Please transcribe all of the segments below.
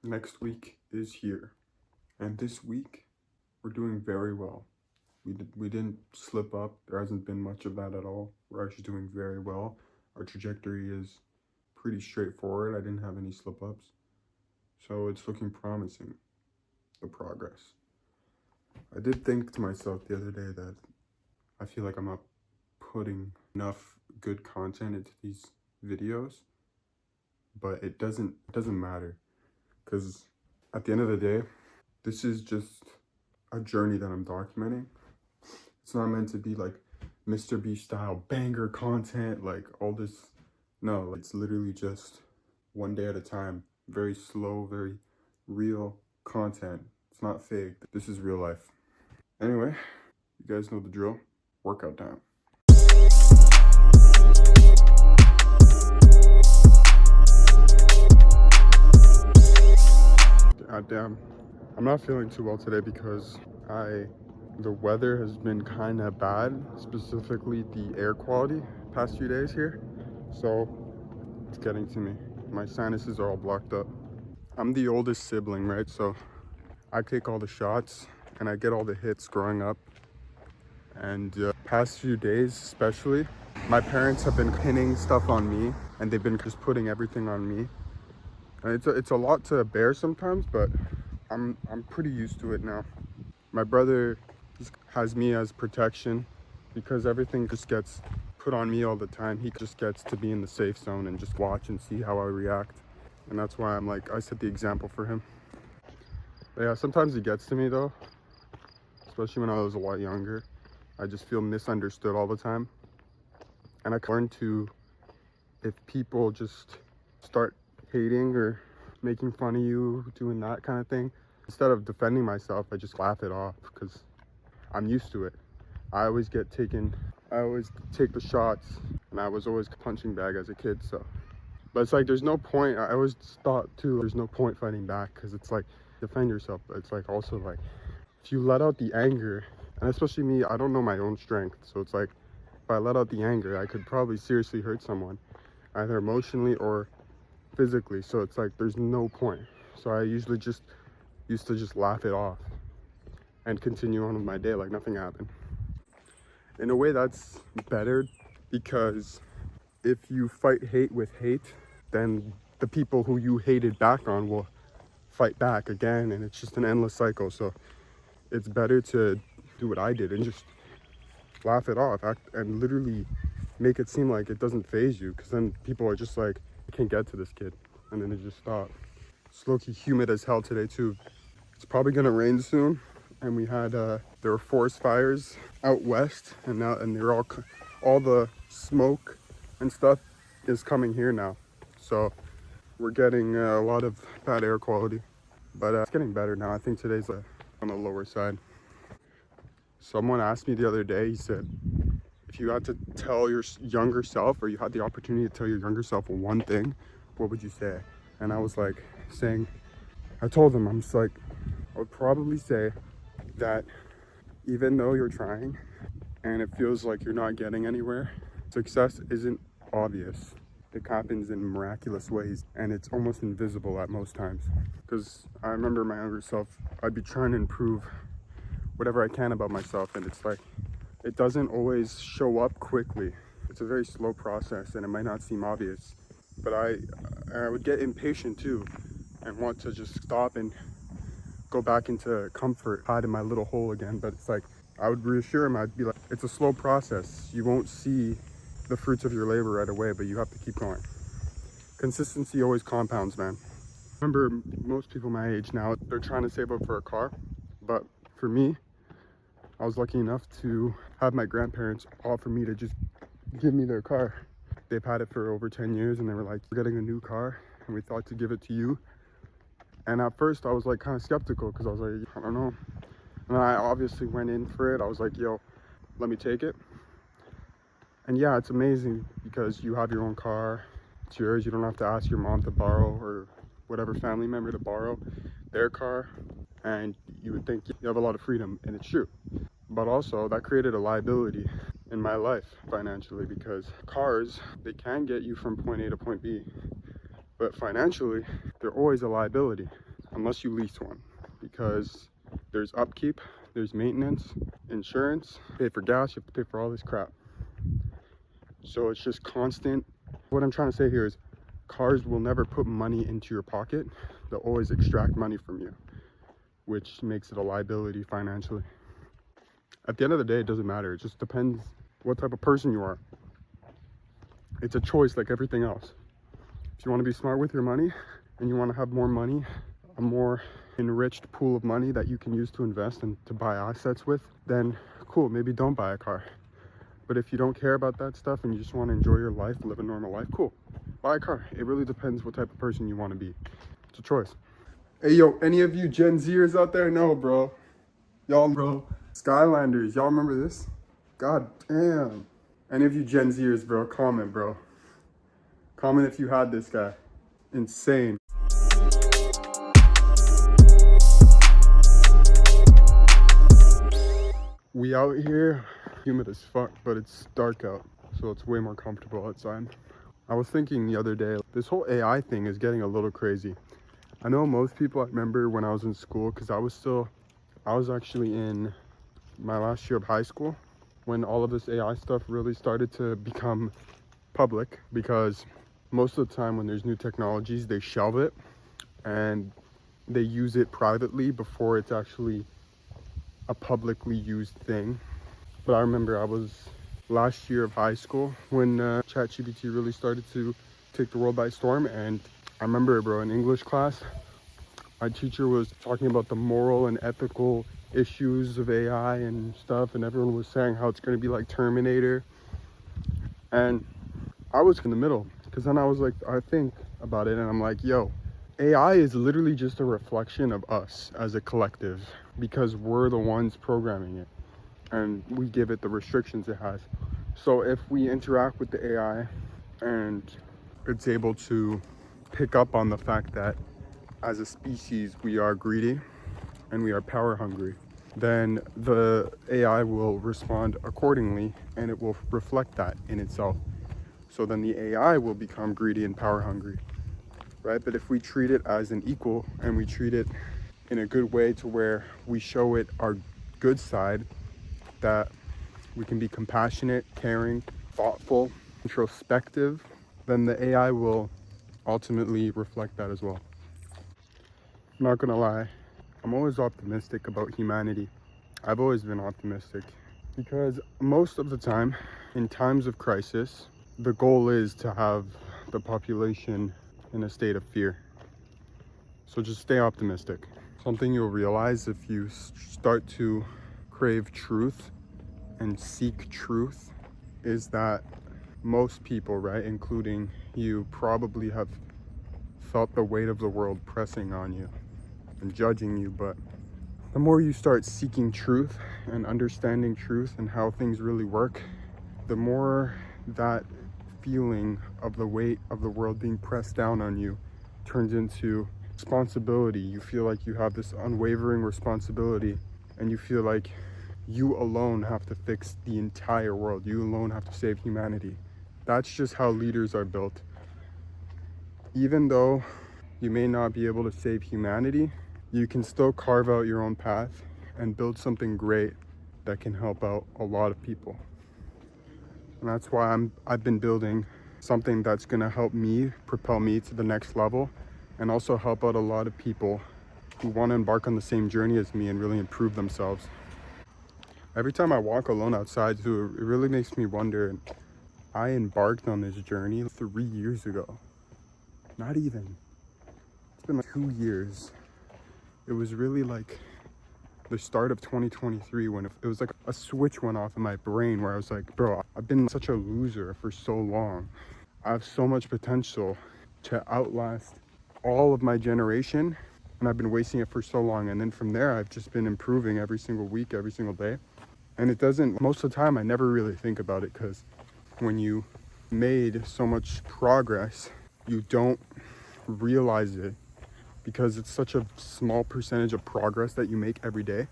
Next week is here, and this week we're doing very well. We didn't slip up. There hasn't been much of that at all. We're actually doing very well. Our trajectory is pretty straightforward. I didn't have any slip ups, so it's looking promising, the progress. I did think to myself the other day that I feel like I'm not putting enough good content into these videos, but it doesn't matter, because at the end of the day, this is just a journey that I'm documenting. It's not meant to be like Mr. Beast style banger content, like all this. No, it's literally just one day at a time. Very slow, very real content. It's not fake. This is real life. Anyway, you guys know the drill. Workout time. God damn. I'm not feeling too well today because the weather has been kind of bad, specifically the air quality past few days here. So it's getting to me. My sinuses are all blocked up. I'm the oldest sibling, right? So I take all the shots and I get all the hits growing up. And past few days, especially, my parents have been pinning stuff on me, and they've been just putting everything on me. And it's a lot to bear sometimes, but I'm pretty used to it now. My brother just has me as protection because everything just gets put on me all the time. He just gets to be in the safe zone and just watch and see how I react. And that's why I'm like, I set the example for him. But yeah, sometimes it gets to me though, especially when I was a lot younger. I just feel misunderstood all the time. And I learned to, if people just start hating or making fun of you, doing that kind of thing, instead of defending myself, I just laugh it off because I'm used to it. I always take the shots, and I was always a punching bag as a kid, so. But it's like, there's no point. I always thought too, there's no point fighting back because it's like, defend yourself. But it's like, also like, if you let out the anger, and especially me, I don't know my own strength. So it's like, if I let out the anger, I could probably seriously hurt someone, either emotionally or physically. So it's like, there's no point. So I usually just used to just laugh it off and continue on with my day like nothing happened. In a way, that's better, because if you fight hate with hate, then the people who you hated back on will fight back again, and it's just an endless cycle. So it's better to do what I did and just laugh it off, and literally make it seem like it doesn't faze you, because then people are just like, I can't get to this kid, and then they just stop. It's low-key humid as hell today too. It's probably gonna rain soon, and we had there were forest fires out west, and they're all the smoke and stuff is coming here now. So we're getting a lot of bad air quality, but it's getting better now. I think today's on the lower side. Someone asked me the other day, he said, if you had to tell your younger self, or you had the opportunity to tell your younger self one thing, what would you say? And I was like I told him, I'm just like, I would probably say that even though you're trying and it feels like you're not getting anywhere, success isn't obvious. It happens in miraculous ways, and it's almost invisible at most times. Because I remember my younger self, I'd be trying to improve whatever I can about myself, and it's like, it doesn't always show up quickly. It's a very slow process, and it might not seem obvious. But I would get impatient too, and want to just stop and go back into comfort, hide in my little hole again. But it's like, I would reassure him, I'd be like, it's a slow process. You won't see the fruits of your labor right away, but you have to keep going. Consistency always compounds, man. Remember, most people my age now, they're trying to save up for a car. But for me, I was lucky enough to have my grandparents offer me to just give me their car. They've had it for over 10 years, and they were like, we're getting a new car, and we thought to give it to you. And at first I was like kind of skeptical, because I was like, I don't know. And I obviously went in for it. I was like, yo, let me take it. And yeah, it's amazing because you have your own car. It's yours. You don't have to ask your mom to borrow, or whatever family member to borrow their car. And you would think you have a lot of freedom, and it's true. But also that created a liability in my life financially, because cars, they can get you from point A to point B. But financially, they're always a liability. unless you lease one, because there's upkeep, there's maintenance, insurance, pay for gas, you have to pay for all this crap. So it's just constant. What I'm trying to say here is cars will never put money into your pocket. They'll always extract money from you, which makes it a liability financially. At the end of the day, it doesn't matter. It just depends what type of person you are. It's a choice like everything else. If you want to be smart with your money and you want to have more money, a more enriched pool of money that you can use to invest and to buy assets with, then cool, maybe don't buy a car. But if you don't care about that stuff and you just want to enjoy your life, live a normal life, cool, buy a car. It really depends what type of person you want to be. It's a choice. Hey, yo, any of you Gen Zers out there? No, bro. Y'all, bro. Skylanders, y'all remember this? God damn. Any of you Gen Zers, bro, comment, bro. Comment if you had this guy. Insane. We out here, humid as fuck, but it's dark out, so it's way more comfortable outside. I was thinking the other day, this whole AI thing is getting a little crazy. I know most people, I remember when I was in school, because I was actually in my last year of high school when all of this AI stuff really started to become public, because most of the time when there's new technologies, they shelve it and they use it privately before it's actually a publicly used thing. But I remember I was last year of high school when ChatGPT really started to take the world by storm. And I remember, bro, in English class, my teacher was talking about the moral and ethical issues of AI and stuff, and everyone was saying how it's going to be like Terminator. And I was in the middle, because then I was like, I think about it and I'm like, yo, AI is literally just a reflection of us as a collective, because we're the ones programming it and we give it the restrictions it has. So if we interact with the AI and it's able to pick up on the fact that as a species we are greedy and we are power hungry, then the AI will respond accordingly and it will reflect that in itself. So then the AI will become greedy and power hungry, right? But if we treat it as an equal and we treat it in a good way to where we show it our good side, that we can be compassionate, caring, thoughtful, introspective, then the AI will ultimately reflect that as well. I'm not gonna lie, I'm always optimistic about humanity. I've always been optimistic because most of the time, in times of crisis, the goal is to have the population in a state of fear. So just stay optimistic. Something you'll realize if you start to crave truth and seek truth is that most people, right, including you, probably have felt the weight of the world pressing on you and judging you. But the more you start seeking truth and understanding truth and how things really work, the more that feeling of the weight of the world being pressed down on you turns into responsibility. You feel like you have this unwavering responsibility and you feel like you alone have to fix the entire world. You alone have to save humanity. That's just how leaders are built. Even though you may not be able to save humanity, you can still carve out your own path and build something great that can help out a lot of people. And that's why I've been building something that's gonna help me propel me to the next level and also help out a lot of people who want to embark on the same journey as me and really improve themselves. Every time I walk alone outside too, it really makes me wonder. I embarked on this journey 3 years ago. Not even. It's been like 2 years. It was really like the start of 2023 when it was like a switch went off in my brain where I was like, bro, I've been such a loser for so long. I have so much potential to outlast all of my generation, and I've been wasting it for so long. And then from there, I've just been improving every single week, every single day. And it doesn't, most of the time, I never really think about it, because when you made so much progress, you don't realize it because it's such a small percentage of progress that you make every day.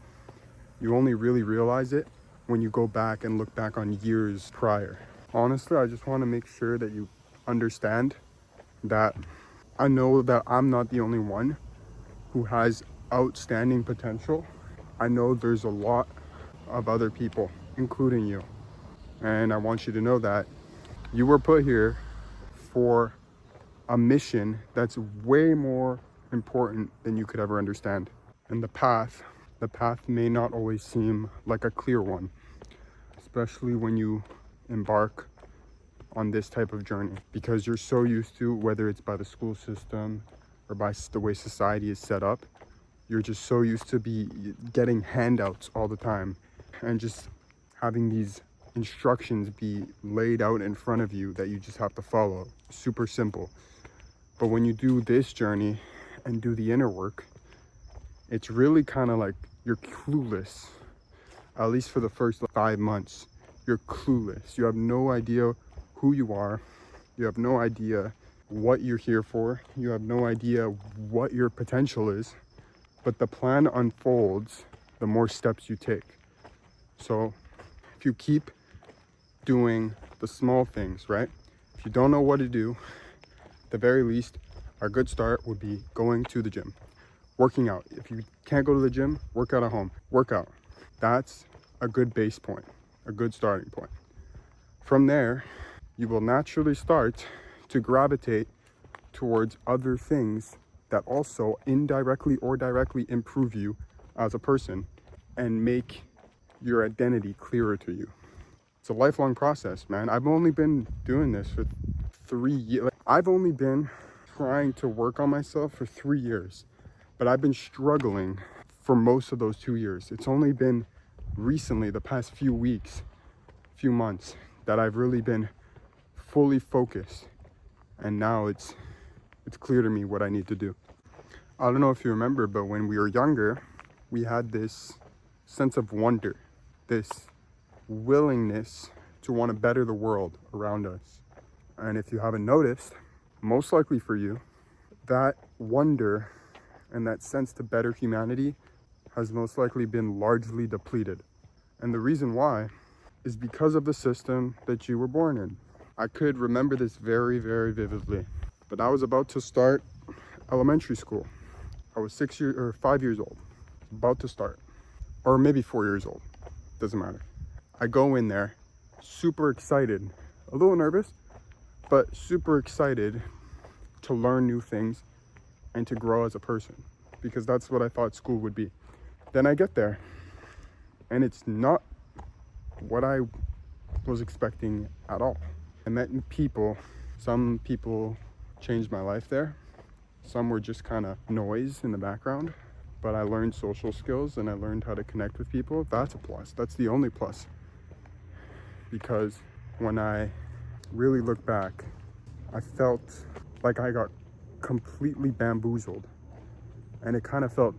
You only really realize it when you go back and look back on years prior. Honestly, I just want to make sure that you understand that I know that I'm not the only one who has outstanding potential, I know there's a lot of other people, including you. And I want you to know that you were put here for a mission that's way more important than you could ever understand. And the path may not always seem like a clear one, especially when you embark on this type of journey, because you're so used to, whether it's by the school system or by the way society is set up, you're just so used to be getting handouts all the time and just having these instructions be laid out in front of you that you just have to follow. Super simple. But when you do this journey and do the inner work, it's really kind of like you're clueless. At least for the first 5 months, you're clueless. You have no idea who you are. You have no idea what you're here for. You have no idea what your potential is. But the plan unfolds the more steps you take. So if you keep doing the small things, right? If you don't know what to do, at the very least, a good start would be going to the gym, working out. If you can't go to the gym, work out at home. Work out. That's a good base point, a good starting point. From there, you will naturally start to gravitate towards other things that also indirectly or directly improve you as a person and make your identity clearer to you. It's a lifelong process, man. I've only been doing this for 3 years. I've only been trying to work on myself for 3 years, but I've been struggling for most of those 2 years. It's only been recently, the past few weeks, few months, that I've really been fully focused. And now it's clear to me what I need to do. I don't know if you remember, but when we were younger, we had this sense of wonder, this willingness to want to better the world around us. And if you haven't noticed, most likely for you, that wonder and that sense to better humanity has most likely been largely depleted. And the reason why is because of the system that you were born in. I could remember this very, very vividly, but I was about to start elementary school. I was 5 years old, about to start, or maybe 4 years old, doesn't matter. I go in there super excited, a little nervous, but super excited to learn new things and to grow as a person, because that's what I thought school would be. Then I get there and it's not what I was expecting at all. I met people. Some people changed my life there. Some were just kind of noise in the background, but I learned social skills and I learned how to connect with people. That's a plus. That's the only plus. Because when I really look back, I felt like I got completely bamboozled. And it kind of felt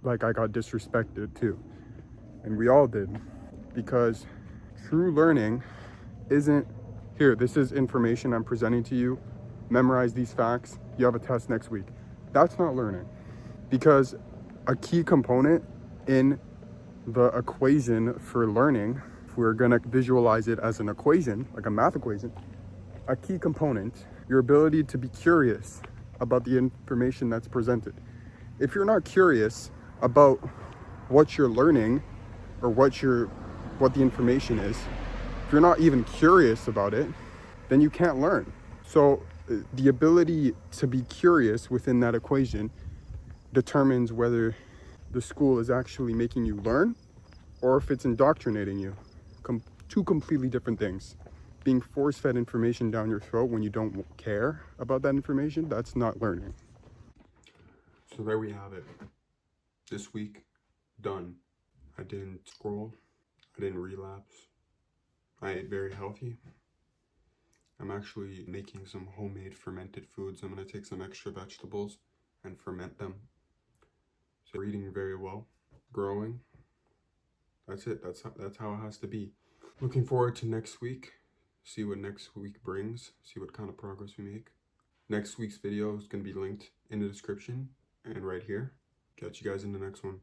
like I got disrespected too. And we all did. Because true learning isn't, here, this is information I'm presenting to you. Memorize these facts. You have a test next week. That's not learning. Because a key component in the equation for learning, if we're gonna visualize it as an equation, like a math equation, a key component, your ability to be curious about the information that's presented. If you're not curious about what you're learning or what the information is, if you're not even curious about it, then you can't learn. So the ability to be curious within that equation determines whether the school is actually making you learn or if it's indoctrinating you. Two completely different things. Being force-fed information down your throat when you don't care about that information, that's not learning. So there we have it. This week, done. I didn't scroll. I didn't relapse. I ate very healthy. I'm actually making some homemade fermented foods. I'm going to take some extra vegetables and ferment them. So we're eating very well, growing. That's it. That's how it has to be. Looking forward to next week. See what next week brings. See what kind of progress we make. Next week's video is going to be linked in the description and right here. Catch you guys in the next one.